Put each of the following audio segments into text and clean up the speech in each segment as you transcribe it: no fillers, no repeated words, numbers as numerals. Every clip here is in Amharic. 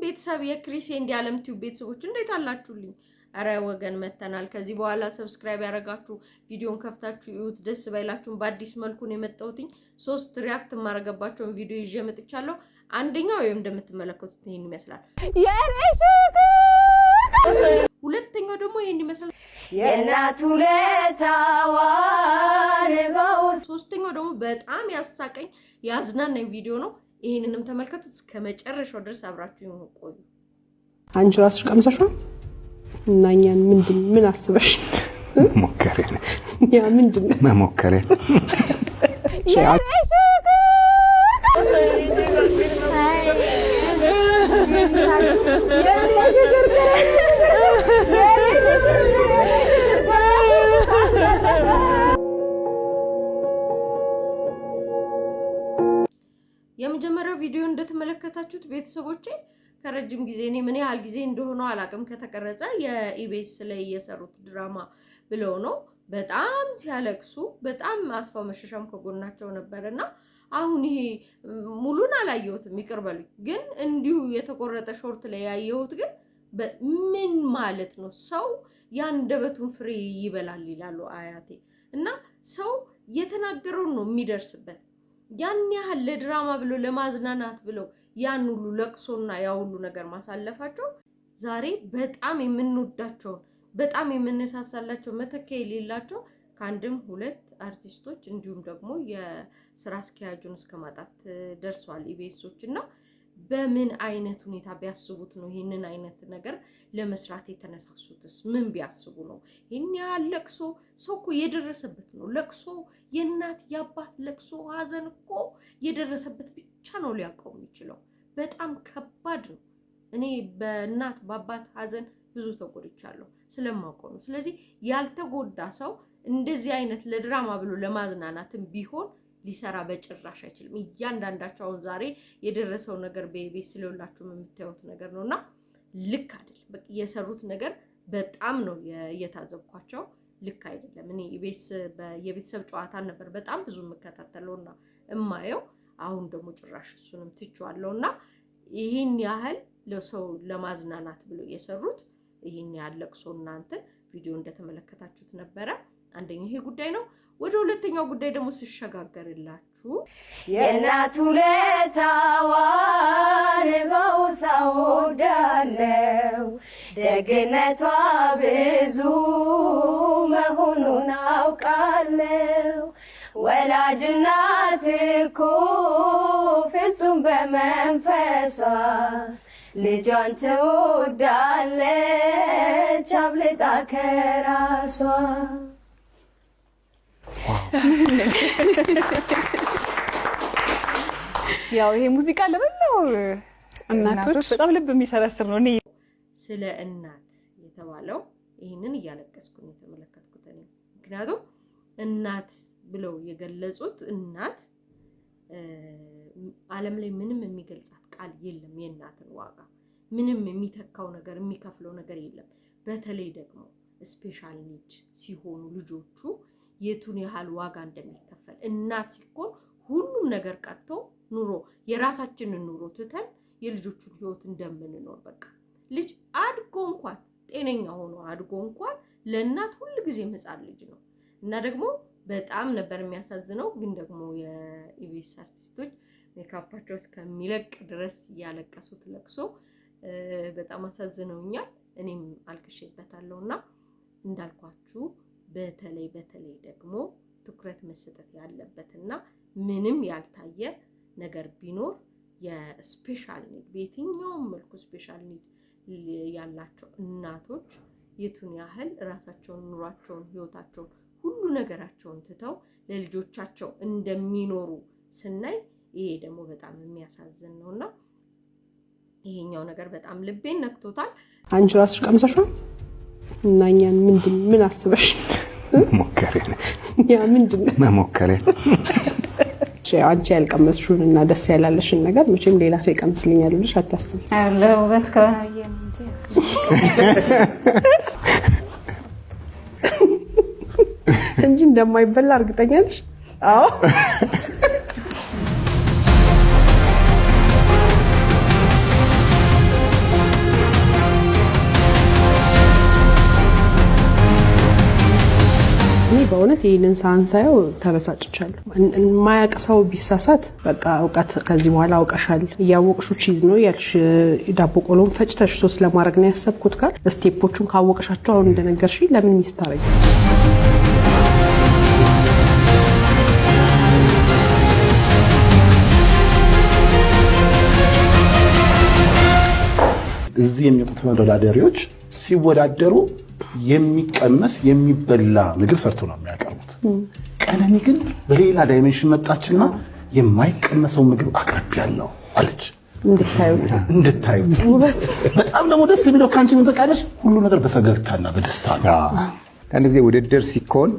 ቤተሰብ የክሪስ ኤንድ የዓለም ቲዩብ ቤተሰቦች እንዴት አላችሁልኝ? አረ ወገን መተናል። ከዚህ በኋላ ሰብስክራይብ ያደረጋችሁ ቪዲዮን ከፍታችሁ ይዩት። ደስ ባይላችሁም በአዲስ መልኩ ነው የመጣሁትኝ። 3 ሪአክት ማረጋባቸውን ቪዲዮ ይዤ መጥቻለሁ። አንደኛው ወይም እንደምትመለከቱት ይሄን ይመስላል። ሁለተኛው ደግሞ ይሄን ይመስላል። የእናቱ ለታዋን ባው። ሶስተኛው ደግሞ በጣም ያሳቀኝ ያዝናናኝ ቪዲዮ ነው። ይሄንንም ተመልከቱት እስከ መጨረሻው ድረስ አብራችሁ ቆዩ። አንቺ ራስሽ ቀምሰሽው እና እኛን ምን አስበሽ ሞከሬ ያ ምንድነው መሞከሬ የመጀመሪያው ቪዲዮ እንደተመለከታችሁት ቤተሰቦቼ ከረጅም ጊዜ እኔ ምን ያህል ጊዜ እንደሆነ አላቅም ከተቀረጸ የኢቢኤስ ላይ የሰሩት ድራማ ብለው ነው። በጣም ሲያለቅሱ በጣም አስፋው መሸሻም ከጎናቸው ነበርና አሁን ይሄ ሙሉን አላየሁትም ይቅርበሉኝ፣ ግን እንዲሁ የተቆረጠ ሾርት ላይ ያየሁት ግን ምን ማለት ነው? ሰው ያንደበቱን ፍሬ ይበላል ይላሉ አያቴ። እና ሰው የተናገረውን ነው የሚደርስበት። ያን ያህል ለድራማ ብሎ ለማዝናናት ብለው ያን ሁሉ ለቅሶና ያ ሁሉ ነገር ማሳለፋቸው ዛሬ በጣም የምንወዳቸውን በጣም የምንሳሳላቸው መተኪያ የሌላቸው ከአንድም 2 አርቲስቶች እንዲሁም ደግሞ የስራ አስኪያጁን እስከማጣት ደርሷል ኢቢኤሶች። እና በምን አይነት ሁኔታ ቢያስቡት ነው ይሄንን አይነት ነገር ለመስራት የተነሳሱትስ? ምን ቢያስቡ ነው? ይሄን ያህል ለቅሶ ሰው እኮ የደረሰበት ነው። ለቅሶ የእናት የአባት ለቅሶ ሀዘን እኮ የደረሰበት ብቻ ነው ሊያውቀው የሚችለው። በጣም ከባድ ነው። እኔ በእናት በአባት ሀዘን ብዙ ተጎድቻለሁ ስለማውቀው ነው። ስለዚህ ያልተጎዳ ሰው እንደዚህ አይነት ለድራማ ብሎ ለማዝናናትም ቢሆን ሊሰራ በጭራሽ አይችልም። እያንዳንዳቸው አሁን ዛሬ የደረሰው ነገር በኢቢኤስ ስለሁላችሁም የምታዩት ነገር ነውና ልክ አይደለም። በቃ የሰሩት ነገር በጣም ነው እየታዘብኳቸው። ልክ አይደለም። እኔ ኢቢኤስ የቤተሰብ ጨዋታን ነበር በጣም ብዙ የምከታተለውና እማየው። አሁን ደግሞ ጭራሽ እሱንም ትቼዋለሁና ይሄን ያህል ለሰው ለማዝናናት ብሎ የሰሩት ይሄን ያህል ለቅሶ እናንተ ቪዲዮ እንደተመለከታችሁት ነበረ። አንደኛው ይሄ ጉዳይ ነው። ወደ ሁለተኛው ጉዳይ ደግሞ ሲሸጋገርላችሁ የእናቱ ለታዋን ባውሳው ዳለው ደግነቷ ብዙ መሆኑን አውቃለሁ። ወላጅ እናት እኮ ፍጹም በመንፈሷ ልጇን ትወዳለች አብልጣ ከራሷ። ያው ይሄ ሙዚቃ ለበለው እናቶች በጣም ልብ የሚሰረስር ነው። እኔ ስለ እናት የተባለው ይሄንን እያለቀስኩ ነው የተመለከትኩት እኔ። ምክንያቱም እናት ብለው የገለጹት እናት ዓለም ላይ ምንም የሚገልጻት ቃል የለም። የእናትን ዋጋ ምንም የሚተካው ነገር የሚከፍለው ነገር የለም። በተለይ ደግሞ ስፔሻል ኒድ ሲሆኑ ልጆቹ የቱን ያህል ዋጋ እንደሚከፈል እናት ሲኮን ሁሉም ነገር ቀርቶ ኑሮ የራሳችንን ኑሮ ትተን የልጆቹን ህይወት እንደምንኖር በቃ ልጅ አድጎ እንኳን ጤነኛ ሆኖ አድጎ እንኳን ለእናት ሁሉ ጊዜ ህፃን ልጅ ነው። እና ደግሞ በጣም ነበር የሚያሳዝነው። ግን ደግሞ የኢቢኤስ አርቲስቶች ሜካፓቸው እስከሚለቅ ድረስ ያለቀሱት ለቅሶ በጣም አሳዝነውኛል። እኔም አልቅሼበታለሁና እንዳልኳችሁ በተለይ ደግሞ ትኩረት መሰጠት ያለበትና ምንም ያልታየ ነገር ቢኖር የስፔሻል ኒድ በየትኛውም መልኩ ስፔሻል ኒድ ያላቸው እናቶች የቱን ያህል ራሳቸውን ኑሯቸውን ህይወታቸውን ሁሉ ነገራቸውን ትተው ለልጆቻቸው እንደሚኖሩ ስናይ ይሄ ደግሞ በጣም የሚያሳዝን ነውና ይሄኛው ነገር በጣም ልቤን ነክቶታል። አንቺ ራስሽ ቀምሰሽው እና እኛን ምን አስበሽ ሞከሬ ያ ምንድነው መሞከሬ አንቺ ያልቀመስሽውን እና ደስ ያላለሽን ነገር መቼም ሌላ ሰው ይቀምስልኛል ብለሽ አታስቢ። ለውበት ከሆነ እንጂ እንደማይበላ እርግጠኛ ነሽ? አዎ በእውነት ይህንን ሳንሳየው ተበሳጭቻለሁ። የማያውቅ ሰው ቢሳሳት በቃ እውቀት ከዚህ በኋላ አውቀሻል እያወቅሹ ቺዝ ነው ያልሽ ዳቦ ቆሎም ፈጭተሽ ሶስ ለማድረግ ነው ያሰብኩት ጋር ስቴፖቹን ካወቀሻቸው አሁን እንደነገርሽ ለምን ሚስት አረጊ? እዚህ የሚወጡት ተወዳዳሪዎች ሲወዳደሩ የሚቀመስ የሚበላ ምግብ ሰርቶ ነው የሚያቀርቡት። ቀነኒ ግን በሌላ ዳይሜንሽን መጣችና የማይቀመሰው ምግብ አቅርቤያለሁ አለች። እንድታዩት በጣም ደግሞ ደስ የሚለው ካንቺ ምን ተቃለሽ? ሁሉ ነገር በፈገግታና በደስታ ነው። አንድ ጊዜ ውድድር ሲኮን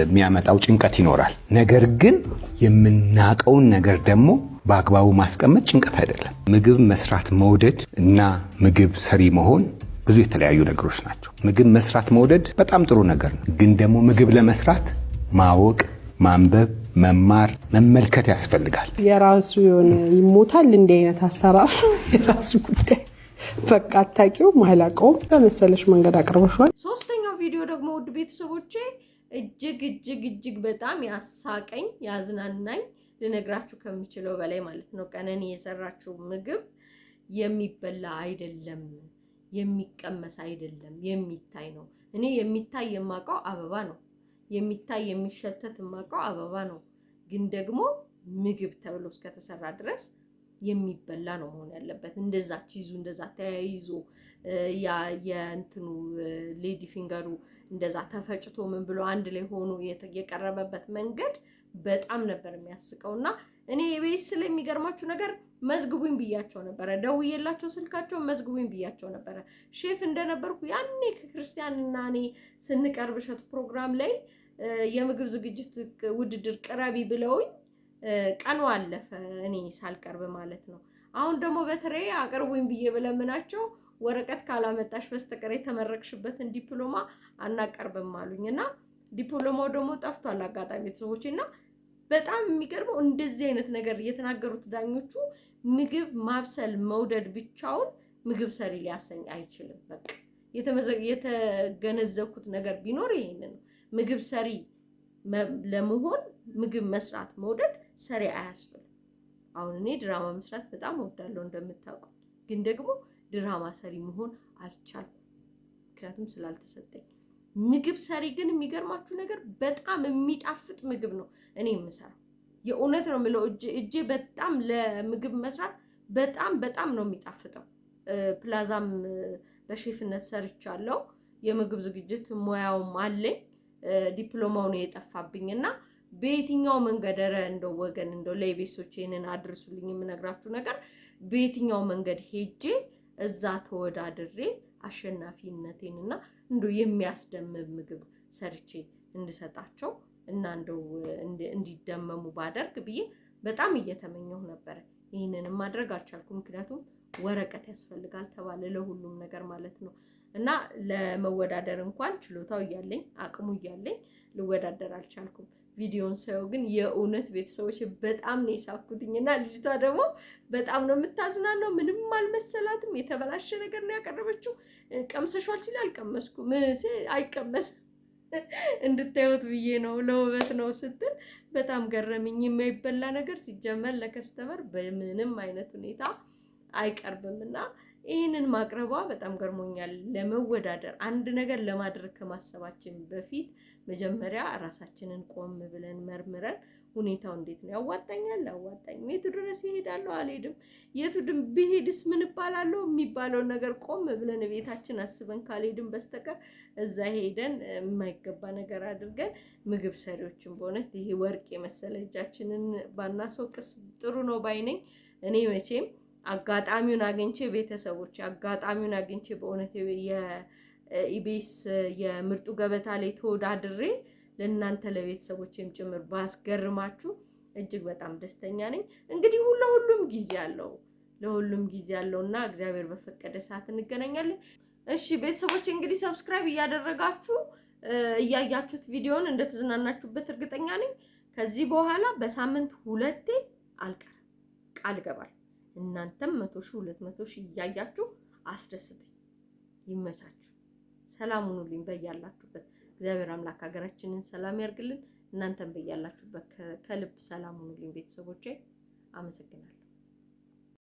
የሚያመጣው ጭንቀት ይኖራል። ነገር ግን የምናቀውን ነገር ደግሞ በአግባቡ ማስቀመጥ ጭንቀት አይደለም። ምግብ መስራት መውደድ እና ምግብ ሰሪ መሆን ብዙ የተለያዩ ነገሮች ናቸው። ምግብ መስራት መውደድ በጣም ጥሩ ነገር ነው። ግን ደግሞ ምግብ ለመስራት ማወቅ፣ ማንበብ፣ መማር፣ መመልከት ያስፈልጋል። የራሱ የሆነ ይሞታል እንዲህ አይነት አሰራር የራሱ ጉዳይ። በቃ አታውቂውም አላውቀውም በመሰለሽ መንገድ አቅርበሽዋል። ሶስተኛው ቪዲዮ ደግሞ ውድ ቤተሰቦቼ እጅግ በጣም ያሳቀኝ ያዝናናኝ ልነግራችሁ ከምችለው በላይ ማለት ነው። ቀነኒ የሰራችው ምግብ የሚበላ አይደለም፣ የሚቀመስ አይደለም፣ የሚታይ ነው። እኔ የሚታይ የማውቀው አበባ ነው። የሚታይ የሚሸተት የማውቀው አበባ ነው። ግን ደግሞ ምግብ ተብሎ እስከተሰራ ድረስ የሚበላ ነው መሆን ያለበት። እንደዛ ቺዙ እንደዛ ተያይዞ የእንትኑ ሌዲ ፊንገሩ እንደዛ ተፈጭቶ ምን ብሎ አንድ ላይ ሆኖ የቀረበበት መንገድ በጣም ነበር የሚያስቀውና እኔ ኢቢኤስ ላይ የሚገርማችሁ ነገር መዝግቡኝ ብያቸው ነበር። ደውዬላቸው ስልካቸው መዝግቡኝ ብያቸው ነበር። ሼፍ እንደነበርኩ ያኔ ከክርስቲያንና እኔ ስንቀርብ እሸቱ ፕሮግራም ላይ የምግብ ዝግጅት ውድድር ቅረቢ ብለውኝ ቀኑ አለፈ እኔ ሳልቀርብ ማለት ነው። አሁን ደግሞ በተለይ አቅርቡኝ ብዬ ብለምናቸው ወረቀት ካላመጣሽ በስተቀር የተመረቅሽበትን ዲፕሎማ አናቀርብም አሉኝና ዲፕሎማው ደግሞ ጠፍቷል አጋጣሚ ቤተሰቦችና በጣም የሚገርመው እንደዚህ አይነት ነገር የተናገሩት ዳኞቹ ምግብ ማብሰል መውደድ ብቻውን ምግብ ሰሪ ሊያሰኝ አይችልም። በቃ የተገነዘብኩት ነገር ቢኖር ይሄንን ነው። ምግብ ሰሪ ለመሆን ምግብ መስራት መውደድ ሰሪ አያስብልም። አሁን እኔ ድራማ መስራት በጣም እወዳለሁ እንደምታውቁ፣ ግን ደግሞ ድራማ ሰሪ መሆን አልቻልኩም ምክንያቱም ስላልተሰጠኝ። ምግብ ሰሪ ግን የሚገርማችሁ ነገር በጣም የሚጣፍጥ ምግብ ነው እኔ የምሰራው። የእውነት ነው የምለው እጄ በጣም ለምግብ መስራት በጣም ነው የሚጣፍጠው። ፕላዛም በሼፍነት ሰርቻለሁ። የምግብ ዝግጅት ሙያውም አለኝ። ዲፕሎማው ነው የጠፋብኝና በየትኛው መንገድ እንደው ወገን እንደው ለኢቢኤሶች ይሄንን አድርሱልኝ የምነግራችሁ ነገር በየትኛው መንገድ ሄጄ እዛ ተወዳድሬ አሸናፊነቴንና እንደው የሚያስደምም ምግብ ሰርቼ እንድሰጣቸው እና እንደው እንዲደመሙ ባደርግ ብዬ በጣም እየተመኘሁ ነበር። ይሄንንም ማድረግ አልቻልኩም ምክንያቱም ወረቀት ያስፈልጋል ተባለ ለሁሉም ነገር ማለት ነው። እና ለመወዳደር እንኳን ችሎታው እያለኝ አቅሙ እያለኝ ልወዳደር አልቻልኩም። ቪዲዮን ሳየው ግን የእውነት ቤተሰቦች በጣም ነው የሳኩትኝና ልጅቷ ደግሞ በጣም ነው የምታዝናናው። ምንም አልመሰላትም። የተበላሸ ነገር ነው ያቀረበችው። ቀምሰሻል ሲል አልቀመስኩም አይቀመስም እንድታዩት ብዬ ነው ለውበት ነው ስትል በጣም ገረመኝ። የማይበላ ነገር ሲጀመር ለከስተመር በምንም አይነት ሁኔታ አይቀርብምና ይሄንን ማቅረቧ በጣም ገርሞኛል። ለመወዳደር አንድ ነገር ለማድረግ ከማሰባችን በፊት መጀመሪያ ራሳችንን ቆም ብለን መርምረን ሁኔታው እንዴት ነው ያዋጣኛል አዋጣኝም፣ የቱ ድረስ ይሄዳለሁ አልሄድም፣ የቱ ድም ብሄድስ ምን እባላለሁ የሚባለውን ነገር ቆም ብለን ቤታችን አስበን ካልሄድን በስተቀር እዛ ሄደን የማይገባ ነገር አድርገን ምግብ ሰሪዎችን በእውነት ይሄ ወርቅ የመሰለ እጃችንን ባናስወቅስ ጥሩ ነው ባይነኝ። እኔ መቼም አጋጣሚውን አግኝቼ ቤተሰቦች አጋጣሚውን አግኝቼ በእውነት የኢቢኤስ የምርጡ ገበታ ላይ ተወዳድሬ ለእናንተ ለቤተሰቦችም ጭምር ባስገርማችሁ እጅግ በጣም ደስተኛ ነኝ። እንግዲህ ለሁሉም ጊዜ አለውና እግዚአብሔር በፈቀደ ሰዓት እንገናኛለን። እሺ ቤተሰቦች እንግዲህ ሰብስክራይብ እያደረጋችሁ እያያችሁት ቪዲዮውን እንደተዝናናችሁበት እርግጠኛ ነኝ። ከዚህ በኋላ በሳምንት 2 አልቀርም ቃል እገባለሁ። እናንተም 100,000 200,000 እያያችሁ አስደስቱኝ። ይመቻችሁ። ሰላም ሁኑልኝ በያላችሁበት። እግዚአብሔር አምላክ ሀገራችንን ሰላም ያርግልን። እናንተም በያላችሁበት ከልብ ሰላም ሁኑልኝ ቤተሰቦቼ። አመሰግናለሁ።